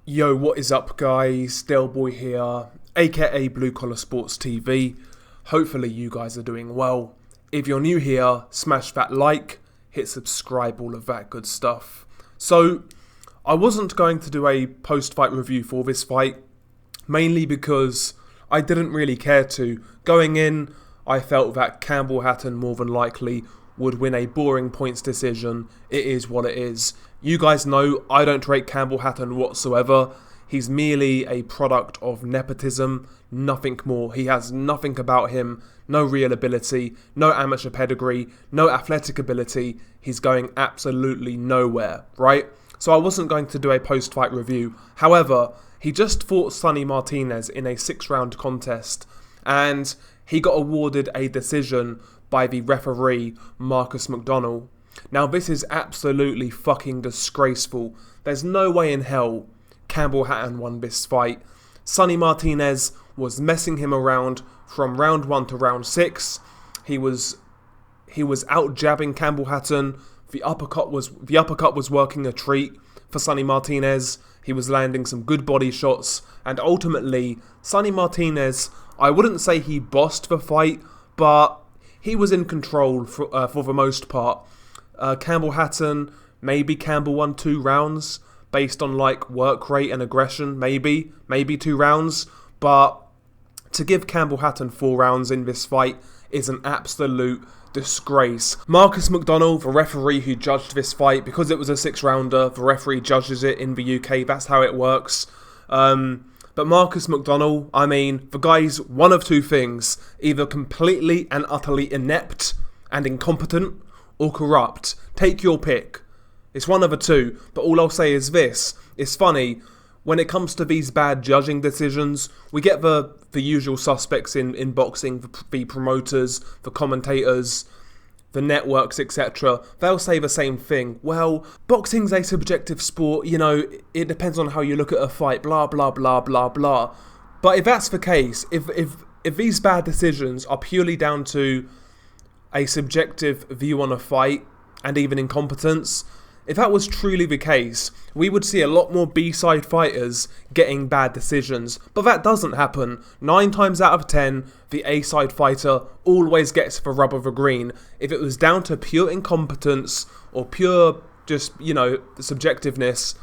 Yo, what is up guys? Delboy here, aka Blue Collar Sports TV. Hopefully you guys are doing well. If you're new here, smash that like, hit subscribe, all of that good stuff. So, I wasn't going to do a post-fight review for this fight, mainly because I didn't really care to. Going in, I felt that Campbell Hatton more than likely would win a boring points decision. It is what it is. You guys know I don't rate Campbell Hatton whatsoever. He's merely a product of nepotism, nothing more. He has nothing about him, no real ability, no amateur pedigree, no athletic ability. He's going absolutely nowhere, right? So I wasn't going to do a post-fight review. However, he just fought Sonni Martinez in a 6-round contest, and he got awarded a decision by the referee, Marcus McDonnell. Now, this is absolutely fucking disgraceful. There's no way in hell Campbell Hatton won this fight. Sonni Martinez was messing him around from round 1 to round 6. He was out jabbing Campbell Hatton. The uppercut was working a treat for Sonni Martinez. He was landing some good body shots, and ultimately, Sonni Martinez, I wouldn't say he bossed the fight, but he was in control for the most part. Campbell Hatton, maybe Campbell won 2 rounds based on like work rate and aggression, maybe 2 rounds, but to give Campbell Hatton 4 rounds in this fight is an absolute disgrace. Marcus McDonnell, the referee who judged this fight, because it was a 6-rounder, the referee judges it in the UK, that's how it works. But Marcus McDonnell, I mean, the guy's one of 2 things, either completely and utterly inept and incompetent, or corrupt. Take your pick. It's one of the 2, but all I'll say is this. It's funny, when it comes to these bad judging decisions, we get the usual suspects in boxing, the promoters, the commentators, the networks, etc. They'll say the same thing. Well, boxing's a subjective sport, you know, it depends on how you look at a fight, blah, blah, blah, blah, blah. But if that's the case, if these bad decisions are purely down to a subjective view on a fight, and even incompetence, if that was truly the case, we would see a lot more B-side fighters getting bad decisions. But that doesn't happen. 9 times out of 10, the A-side fighter always gets the rub of the green. If it was down to pure incompetence, or pure, just, you know, subjectiveness,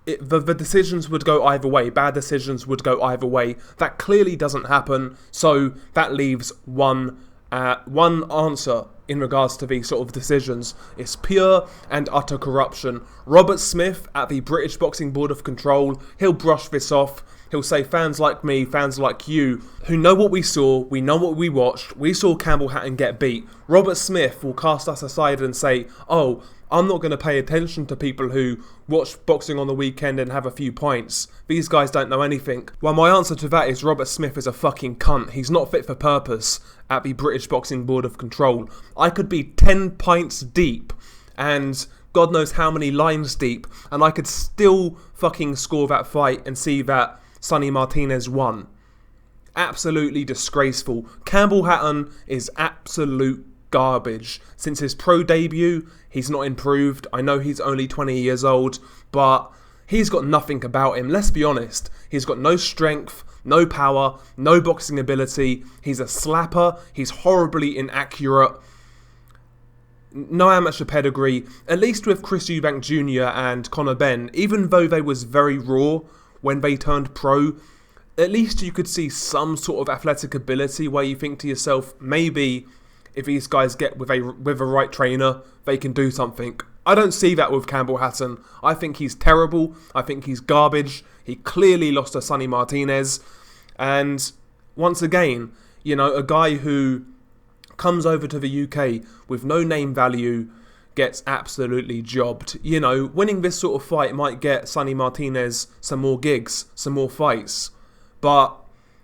the decisions would go either way. Bad decisions would go either way. That clearly doesn't happen, so that leaves one answer in regards to these sort of decisions. It's pure and utter corruption. Robert Smith at the British Boxing Board of Control, he'll brush this off. He'll say fans like me, fans like you, who know what we saw, we know what we watched, we saw Campbell Hatton get beat. Robert Smith will cast us aside and say, oh, I'm not going to pay attention to people who watch boxing on the weekend and have a few pints. These guys don't know anything. Well, my answer to that is Robert Smith is a fucking cunt. He's not fit for purpose at the British Boxing Board of Control. I could be 10 pints deep and God knows how many lines deep, and I could still fucking score that fight and see that Sonni Martinez won. Absolutely disgraceful. Campbell Hatton is absolute garbage. Since his pro debut, he's not improved. I know he's only 20 years old, but he's got nothing about him. Let's be honest. He's got no strength, no power, no boxing ability. He's a slapper. He's horribly inaccurate. No amateur pedigree. At least with Chris Eubank Jr. and Conor Benn, even though they was very raw when they turned pro, at least you could see some sort of athletic ability where you think to yourself, maybe if these guys get with a right trainer, they can do something. I don't see that with Campbell Hatton. I think he's terrible. I think he's garbage. He clearly lost to Sonni Martinez. And once again, you know, a guy who comes over to the UK with no name value gets absolutely jobbed. You know, winning this sort of fight might get Sonni Martinez some more gigs, some more fights. But,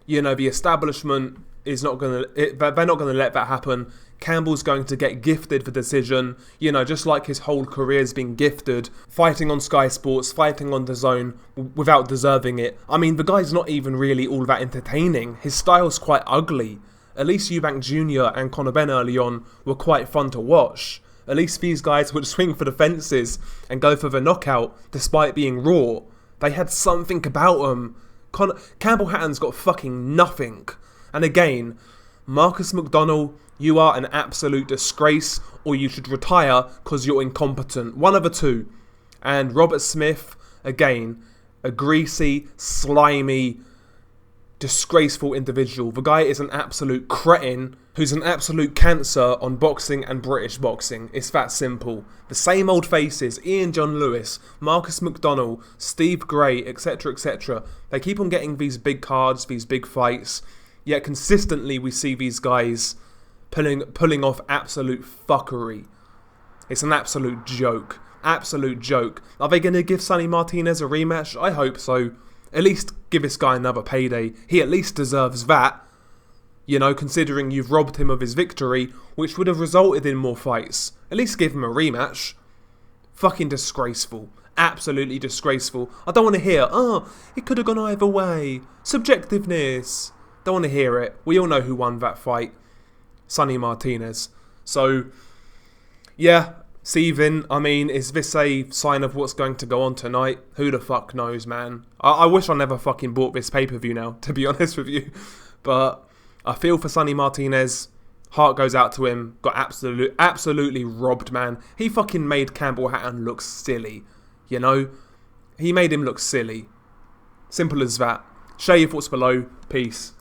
you know, the establishment is not going to, they're not going to let that happen. Campbell's going to get gifted the decision, you know, just like his whole career's been gifted, fighting on Sky Sports, fighting on DAZN without deserving it. I mean, the guy's not even really all that entertaining. His style's quite ugly. At least Eubank Jr. and Conor Benn early on were quite fun to watch. At least these guys would swing for the fences and go for the knockout despite being raw. They had something about them. Campbell Hatton's got fucking nothing. And again, Marcus McDonnell, you are an absolute disgrace, or you should retire because you're incompetent. One of the two. And Robert Smith, again, a greasy, slimy, disgraceful individual. The guy is an absolute cretin who's an absolute cancer on boxing and British boxing. It's that simple. The same old faces, Ian John Lewis, Marcus McDonnell, Steve Gray, etc, etc. They keep on getting these big cards, these big fights, yet consistently we see these guys pulling off absolute fuckery. It's an absolute joke. Absolute joke. Are they going to give Sonni Martinez a rematch? I hope so. At least give this guy another payday. He at least deserves that. You know, considering you've robbed him of his victory, which would have resulted in more fights. At least give him a rematch. Fucking disgraceful. Absolutely disgraceful. I don't want to hear, it could have gone either way. Subjectiveness. Don't want to hear it. We all know who won that fight. Sonni Martinez. So, yeah, Steven, I mean, is this a sign of what's going to go on tonight? Who the fuck knows, man? I wish I never fucking bought this pay-per-view now, to be honest with you. But I feel for Sonni Martinez. Heart goes out to him. Got absolutely robbed, man. He fucking made Campbell Hatton look silly. You know? He made him look silly. Simple as that. Share your thoughts below. Peace.